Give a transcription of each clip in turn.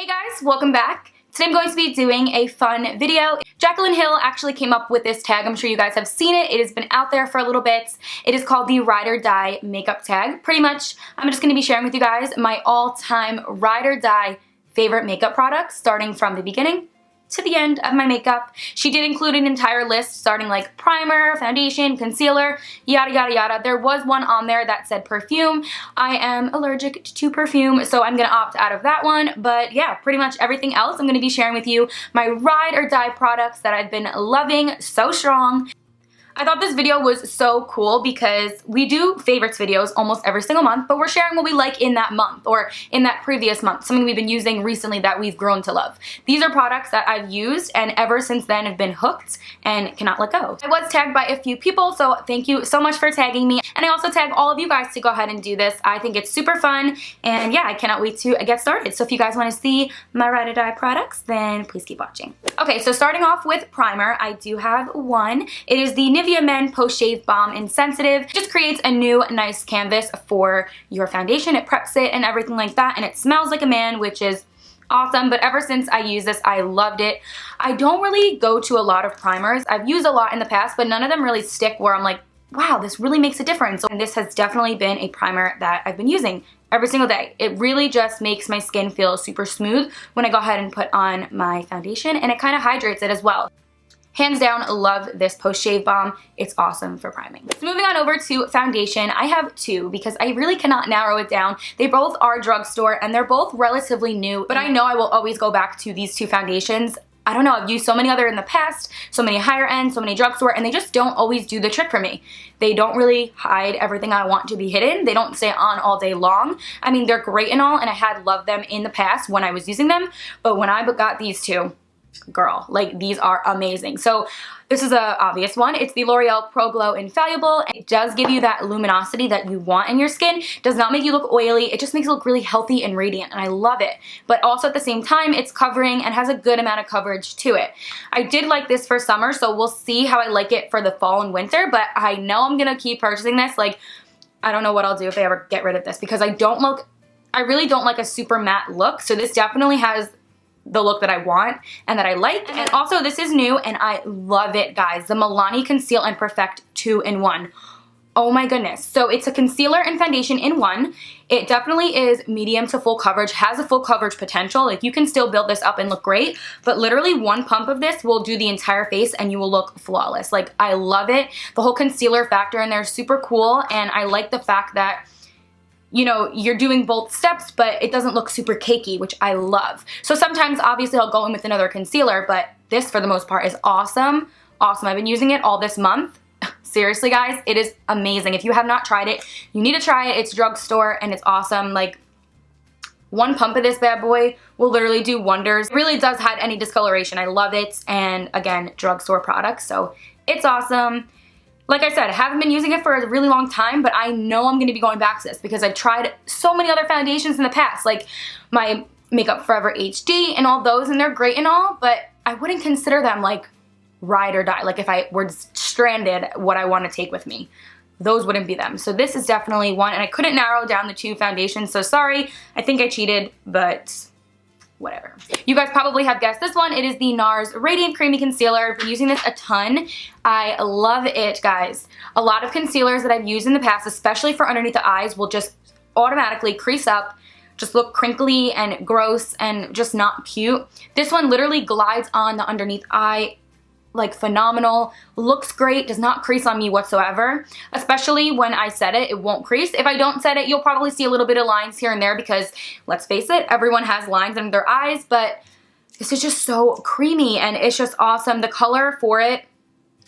Hey guys, welcome back. Today I'm going to be doing a fun video. Jaclyn Hill actually came up with this tag. I'm sure you guys have seen it. It has been out there for a little bit. It is called the Ride or Die Makeup Tag. Pretty much, I'm just going to be sharing with you guys my all-time ride or die favorite makeup products, starting from the beginning to the end of my makeup. She did include an entire list starting like primer, foundation, concealer, yada yada yada. There was one on there that said perfume. I am allergic to perfume, so I'm gonna opt out of that one. But yeah, pretty much everything else I'm gonna be sharing with you my ride or die products that I've been loving so strong. I thought this video was so cool because we do favorites videos almost every single month, but we're sharing what we like in that month or in that previous month, something we've been using recently that we've grown to love. These are products that I've used and ever since then have been hooked and cannot let go. I was tagged by a few people, so thank you so much for tagging me. And I also tag all of you guys to go ahead and do this. I think it's super fun and yeah, I cannot wait to get started. So if you guys want to see my ride or die products, then please keep watching. Okay, so starting off with primer, I do have one. It is the Nivea Men Post Shave Balm Insensitive. It just creates a new nice canvas for your foundation. It preps it and everything like that, and it smells like a man, which is awesome. But ever since I used this, I loved it. I don't really go to a lot of primers. I've used a lot in the past, but none of them really stick where I'm like, wow, this really makes a difference. And this has definitely been a primer that I've been using every single day. It really just makes my skin feel super smooth when I go ahead and put on my foundation, and it kind of hydrates it as well. Hands down, love this post-shave balm. It's awesome for priming. So moving on over to foundation, I have two because I really cannot narrow it down. They both are drugstore and they're both relatively new, but I know I will always go back to these two foundations. I don't know, I've used so many other in the past, so many higher end, so many drugstore, and they just don't always do the trick for me. They don't really hide everything I want to be hidden. They don't stay on all day long. I mean, they're great and all, and I had loved them in the past when I was using them, but when I got these two, girl, like these are amazing. So this is a obvious one. It's the L'Oreal Pro Glow Infallible. It does give you that luminosity that you want in your skin. Does not make you look oily. It just makes it look really healthy and radiant, and I love it. But also at the same time, it's covering and has a good amount of coverage to it. I did like this for summer, so we'll see how I like it for the fall and winter, but I know I'm gonna keep purchasing this. Like, I don't know what I'll do if they ever get rid of this because I really don't like a super matte look, so this definitely has the look that I want and that I like. And also this is new and I love it, guys. The Milani Conceal and Perfect 2-in-1. Oh my goodness. So it's a concealer and foundation in one. It definitely is medium to full coverage, has a full coverage potential. Like you can still build this up and look great, but literally one pump of this will do the entire face and you will look flawless. Like I love it. The whole concealer factor in there is super cool, and I like the fact that you know, you're doing both steps, but it doesn't look super cakey, which I love. So sometimes, obviously, I'll go in with another concealer, but this, for the most part, is awesome. Awesome. I've been using it all this month. Seriously, guys, it is amazing. If you have not tried it, you need to try it. It's drugstore, and it's awesome. Like, one pump of this bad boy will literally do wonders. It really does hide any discoloration. I love it. And, again, drugstore products, so it's awesome. Like I said, I haven't been using it for a really long time, but I know I'm going to be going back to this because I've tried so many other foundations in the past, like my Makeup Forever HD and all those, and they're great and all, but I wouldn't consider them like ride or die. Like if I were stranded, what I want to take with me, those wouldn't be them. So this is definitely one, and I couldn't narrow down the two foundations, so sorry. I think I cheated, but whatever. You guys probably have guessed this one. It is the NARS Radiant Creamy Concealer. I've been using this a ton. I love it, guys. A lot of concealers that I've used in the past, especially for underneath the eyes, will just automatically crease up, just look crinkly and gross and just not cute. This one literally glides on the underneath eye like phenomenal, looks great, does not crease on me whatsoever, especially when I set it, it won't crease. If I don't set it, you'll probably see a little bit of lines here and there because, let's face it, everyone has lines under their eyes, but this is just so creamy and it's just awesome. The color for it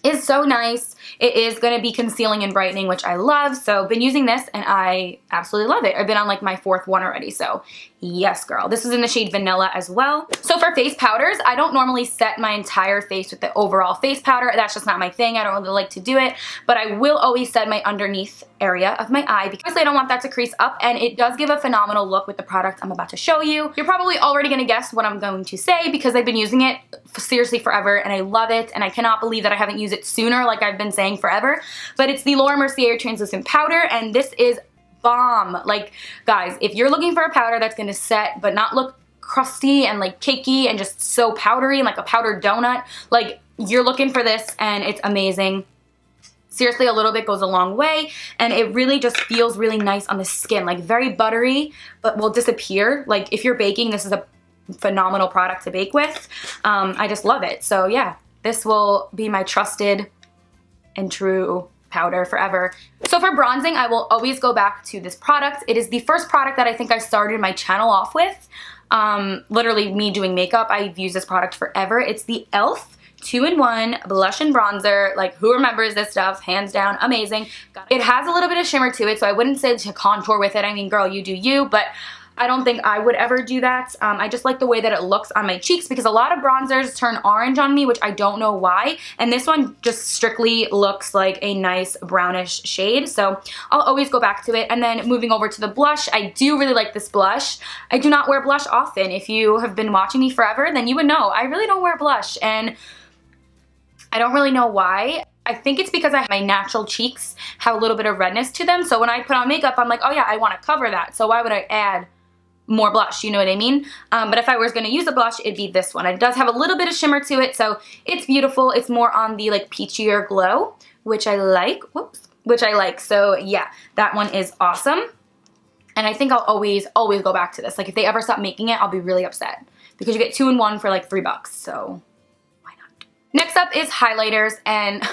is so nice. It is going to be concealing and brightening, which I love, so been using this and I absolutely love it. I've been on like my fourth one already, so yes, girl. This is in the shade Vanilla as well. So for face powders, I don't normally set my entire face with the overall face powder. That's just not my thing. I don't really like to do it, but I will always set my underneath area of my eye because I don't want that to crease up, and it does give a phenomenal look with the product I'm about to show you. You're probably already going to guess what I'm going to say because I've been using it seriously forever and I love it, and I cannot believe that I haven't used it sooner like I've been saying forever, but it's the Laura Mercier Translucent Powder, and this is bomb. Like, guys, if you're looking for a powder that's going to set but not look crusty and like cakey and just so powdery and like a powdered donut. Like, you're looking for this and it's amazing. Seriously, a little bit goes a long way, and it really just feels really nice on the skin, like very buttery, but will disappear. Like, if you're baking, this is a phenomenal product to bake with. I just love it. So yeah, this will be my trusted and true powder forever. So for bronzing, I will always go back to this product. It is the first product that I think I started my channel off with. Literally me doing makeup, I've used this product forever. It's the e.l.f. 2-in-1 blush and bronzer. Like, who remembers this stuff? Hands down, amazing. It has a little bit of shimmer to it, so I wouldn't say to contour with it. I mean, girl, you do you, but I don't think I would ever do that. I just like the way that it looks on my cheeks, because a lot of bronzers turn orange on me, which I don't know why. And this one just strictly looks like a nice brownish shade. So I'll always go back to it. And then moving over to the blush, I do really like this blush. I do not wear blush often. If you have been watching me forever, then you would know I really don't wear blush. And I don't really know why. I think it's because my natural cheeks have a little bit of redness to them. So when I put on makeup, I'm like, oh yeah, I want to cover that. So why would I add more blush? You know what I mean? But if I was going to use a blush, it'd be this one. It does have a little bit of shimmer to it, so it's beautiful. It's more on the like peachier glow, which I like. Whoops. Which I like. So yeah, that one is awesome. And I think I'll always go back to this. Like, if they ever stop making it, I'll be really upset, because you get 2-in-1 for like $3. So next up is highlighters, and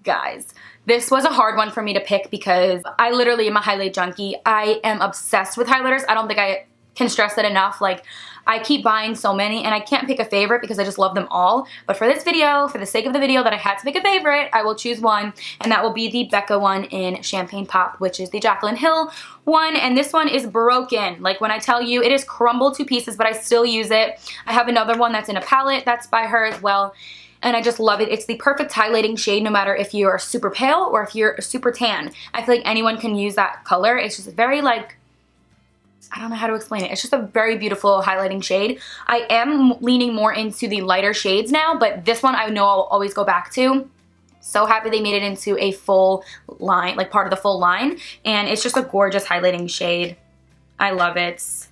guys, this was a hard one for me to pick because I literally am a highlight junkie. I am obsessed with highlighters. I don't think I can stress that enough. Like, I keep buying so many and I can't pick a favorite because I just love them all. But for this video, for the sake of the video that I had to pick a favorite, I will choose one, and that will be the Becca one in Champagne Pop, which is the Jaclyn Hill one. And this one is broken. Like, when I tell you, it is crumbled to pieces, but I still use it. I have another one that's in a palette that's by her as well. And I just love it. It's the perfect highlighting shade, no matter if you're super pale or if you're super tan. I feel like anyone can use that color. It's just very, like, I don't know how to explain it. It's just a very beautiful highlighting shade. I am leaning more into the lighter shades now, but this one I know I'll always go back to. So happy they made it into a full line, like part of the full line. And it's just a gorgeous highlighting shade. I love it.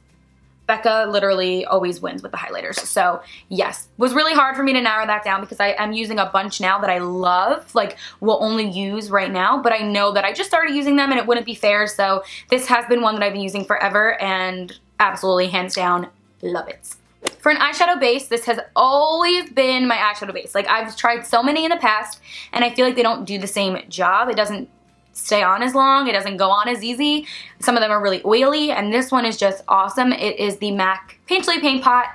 Becca literally always wins with the highlighters. So yes, it was really hard for me to narrow that down because I am using a bunch now that I love, like will only use right now, but I know that I just started using them and it wouldn't be fair. So this has been one that I've been using forever and absolutely hands down love it. For an eyeshadow base, this has always been my eyeshadow base. Like, I've tried so many in the past and I feel like they don't do the same job. It doesn't stay on as long. It doesn't go on as easy. Some of them are really oily, and this one is just awesome. It is the MAC Painterly Paint Pot.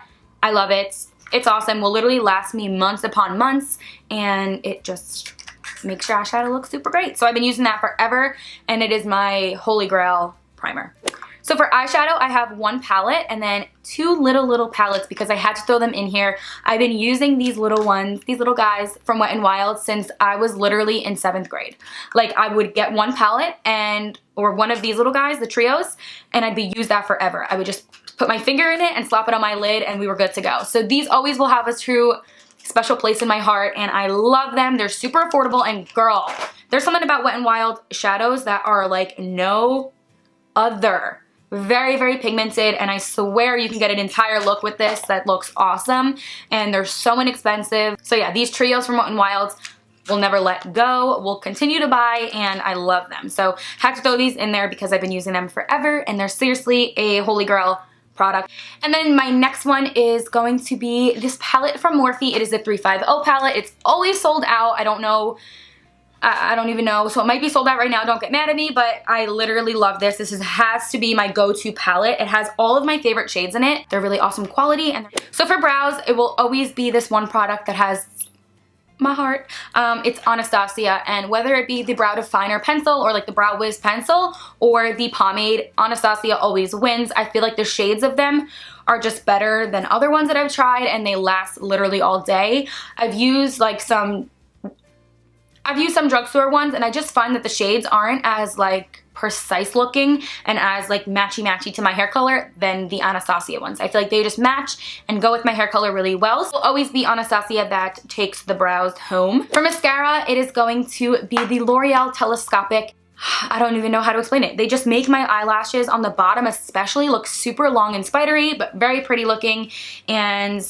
I love it. It's awesome. Will literally last me months upon months, and it just makes your eyeshadow look super great. So I've been using that forever, and it is my holy grail primer. So for eyeshadow, I have one palette and then two little palettes because I had to throw them in here. I've been using these little ones, these little guys from Wet n Wild since I was literally in 7th grade. Like, I would get one palette or one of these little guys, the trios, and I'd use that forever. I would just put my finger in it and slap it on my lid and we were good to go. So these always will have a true special place in my heart, and I love them. They're super affordable, and girl, there's something about Wet n Wild shadows that are like no other. Very pigmented, and I swear you can get an entire look with this that looks awesome, and they're so inexpensive. So yeah, these trios from Wet n Wild will never let go. We'll continue to buy, and I love them. So had to throw these in there because I've been using them forever, and they're seriously a holy grail product. And then my next one is going to be this palette from Morphe. It is a 350 palette. It's always sold out. I don't know. I don't even know, so it might be sold out right now, don't get mad at me, but I literally love this. This has to be my go-to palette. It has all of my favorite shades in it. They're really awesome quality. And so for brows, it will always be this one product that has my heart. It's Anastasia, and whether it be the Brow Definer pencil or like the Brow Wiz pencil or the pomade, Anastasia always wins. I feel like the shades of them are just better than other ones that I've tried, and they last literally all day. I've used some drugstore ones, and I just find that the shades aren't as like precise looking and as like matchy to my hair color than the Anastasia ones. I feel like they just match and go with my hair color really well. So it'll always be Anastasia that takes the brows home. For mascara, it is going to be the L'Oreal Telescopic I don't even know how to explain it. They just make my eyelashes on the bottom especially look super long and spidery, but very pretty looking. And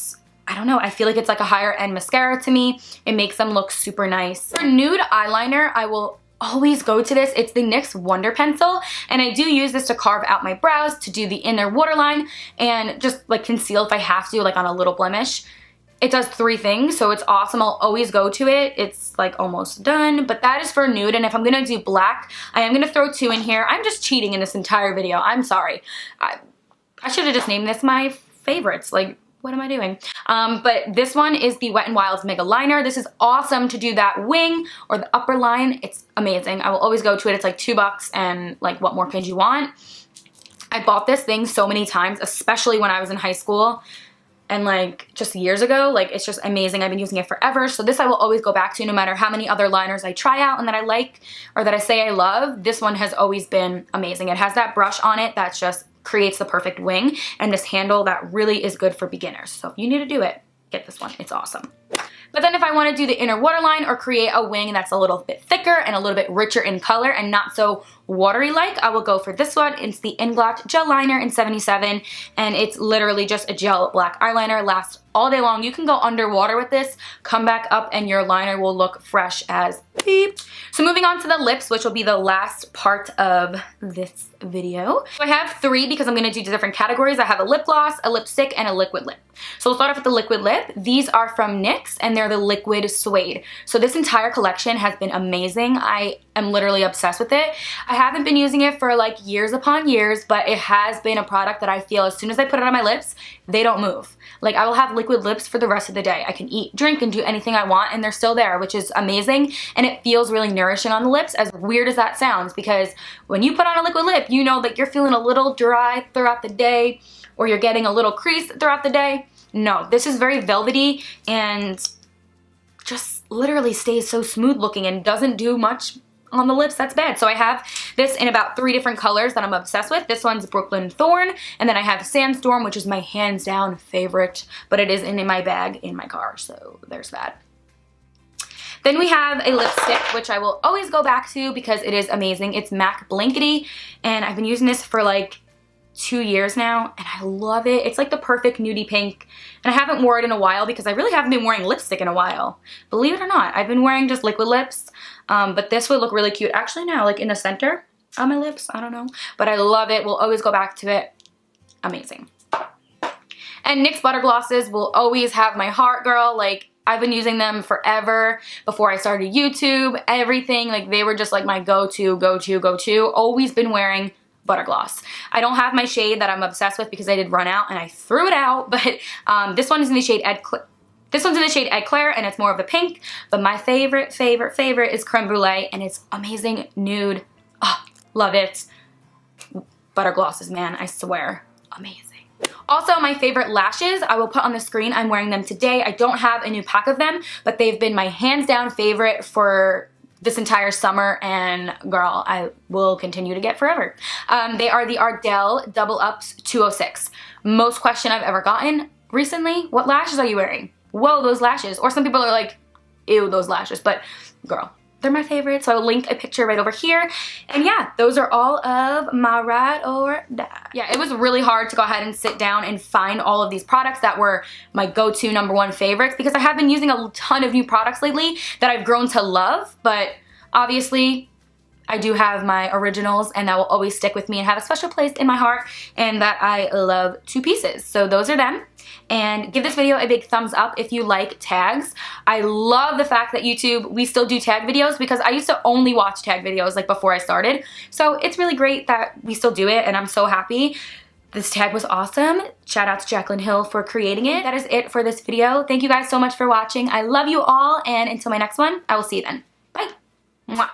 I don't know, I feel like it's like a higher end mascara to me. It makes them look super nice. For nude eyeliner, I will always go to this. It's the NYX Wonder Pencil, and I do use this to carve out my brows, to do the inner waterline, and just like conceal if I have to, like on a little blemish. It does 3 things, so it's awesome. I'll always go to it. It's like almost done, but that is for nude. And if I'm gonna do black, I am gonna throw 2 in here. I'm just cheating in this entire video. I'm sorry. I should have just named this my favorites. Like, what am I doing? But this one is the Wet n Wild's Mega Liner. This is awesome to do that wing or the upper line. It's amazing. I will always go to it. It's like $2, and like, what more could you want? I bought this thing so many times, especially when I was in high school. And like just years ago, like it's just amazing. I've been using it forever. So this I will always go back to no matter how many other liners I try out and that I like or that I say I love. This one has always been amazing. It has that brush on it that just creates the perfect wing, and this handle that really is good for beginners. So if you need to do it, get this one. It's awesome. But then if I want to do the inner waterline or create a wing that's a little bit thicker and a little bit richer in color and not so watery like, I will go for this one. It's the Inglot Gel Liner in 77, and it's literally just a gel black eyeliner. Lasts all day long. You can go underwater with this, come back up, and your liner will look fresh as beep. So moving on to the lips, which will be the last part of this video. So I have 3 because I'm going to do different categories. I have a lip gloss, a lipstick, and a liquid lip. So we'll start off with the liquid lip. These are from NYX, and they're the liquid suede. So this entire collection has been amazing. I am literally obsessed with it. I haven't been using it for like years upon years, but it has been a product that I feel as soon as I put it on my lips, they don't move. Like, I will have liquid lips for the rest of the day. I can eat, drink, and do anything I want, and they're still there, which is amazing. And it feels really nourishing on the lips, as weird as that sounds, because when you put on a liquid lip, you know that you're feeling a little dry throughout the day, or you're getting a little crease throughout the day. No, this is very velvety and just literally stays so smooth looking and doesn't do much on the lips that's bad. So I have this in about 3 different colors that I'm obsessed with. This one's Brooklyn Thorn, and then I have Sandstorm, which is my hands down favorite, but it is in my bag in my car, so there's that. Then we have a lipstick, which I will always go back to because it is amazing. It's MAC Blankety, and I've been using this for like 2 years now, and I love it. It's like the perfect nudie pink, and I haven't worn it in a while because I really haven't been wearing lipstick in a while. Believe it or not, I've been wearing just liquid lips, but this would look really cute actually now, like in the center on my lips. I don't know, but I love it. We'll always go back to it. Amazing. And NYX Butter Glosses will always have my heart, girl. Like, I've been using them forever. Before I started YouTube, everything, like they were just like my go-to. Always been wearing butter gloss. I don't have my shade that I'm obsessed with because I did run out and I threw it out, but this one is in the shade This one's in the shade Eclair, and it's more of a pink, but my favorite is Creme Brulee, and it's amazing nude. Oh, love it. Butter glosses, man, I swear. Amazing. Also, my favorite lashes, I will put on the screen. I'm wearing them today. I don't have a new pack of them, but they've been my hands down favorite for this entire summer, and girl, I will continue to get forever. They are the Ardell Double Ups 206. Most question I've ever gotten recently, what lashes are you wearing? Whoa, those lashes. Or some people are like, ew, those lashes. But girl, they're my favorite. So I will link a picture right over here. And yeah, those are all of my ride or die. Yeah, it was really hard to go ahead and sit down and find all of these products that were my go-to #1 favorites, because I have been using a ton of new products lately that I've grown to love. But obviously, I do have my originals, and that will always stick with me and have a special place in my heart, and that I love to pieces. So those are them. And give this video a big thumbs up if you like tags. I love the fact that YouTube, we still do tag videos, because I used to only watch tag videos like before I started. So it's really great that we still do it, and I'm so happy. This tag was awesome. Shout out to Jaclyn Hill for creating it. That is it for this video. Thank you guys so much for watching. I love you all, and until my next one, I will see you then. Bye. Mwah.